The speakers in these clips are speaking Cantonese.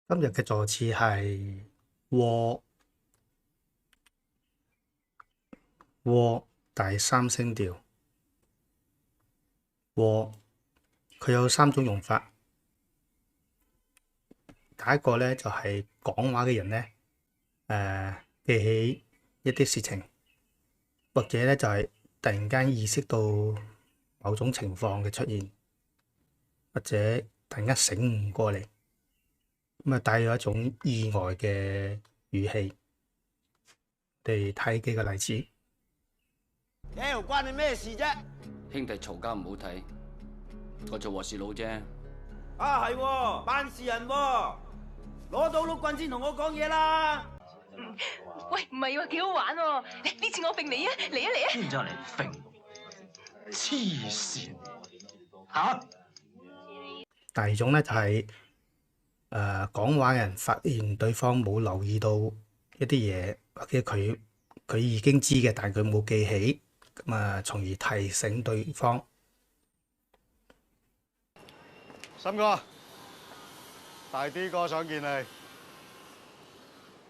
今日嘅助詞係喎喎第三聲調。喎佢有三種用法。第一個咧就係講話嘅人咧，記起一啲事情，或者咧就係突然間意識到某種情況嘅出現，或者突然間醒悟過嚟，咁啊帶有一種意外嘅語氣。我哋睇幾個例子。屌，關你咩事啫？兄弟嘈交唔好睇，我做和事佬啫。啊係喎，辦事人喎，攞到碌棍先同我講嘢啦。喂，唔係喎，幾好玩喎！呢次我揈你啊，嚟啊嚟啊！邊就嚟揈？黐線嚇！第二種咧就係講話嘅人發現對方冇留意到一啲嘢，或者佢已經知嘅，但係佢冇記起，咁啊，從而提醒對方。森哥，大啲哥想見你，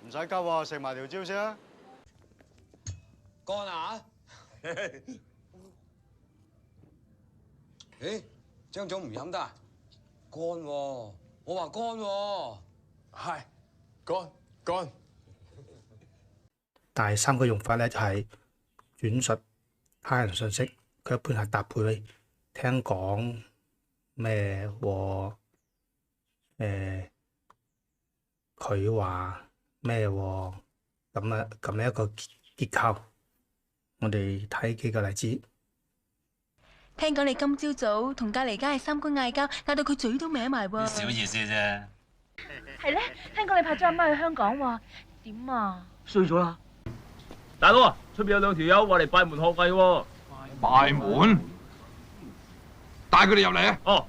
唔使急喎，食埋條蕉先啦。乾啊！誒，張總唔飲得啊？乾喎，我話乾喎。係，乾。第三個用法咧就係轉述他人信息，佢一般係搭配聽講咩喎，佢話咩喎，咁樣一個結構。我哋睇幾個例子。聽講你今朝早同隔離街嘅三姑嗌交，嗌到佢嘴都歪埋喎。小意思啫。係咧，聽講你派咗阿媽去香港喎，點啊？衰咗啦！大佬啊，出邊有兩條友話嚟拜門學藝喎。拜門，帶佢哋入嚟啊！哦。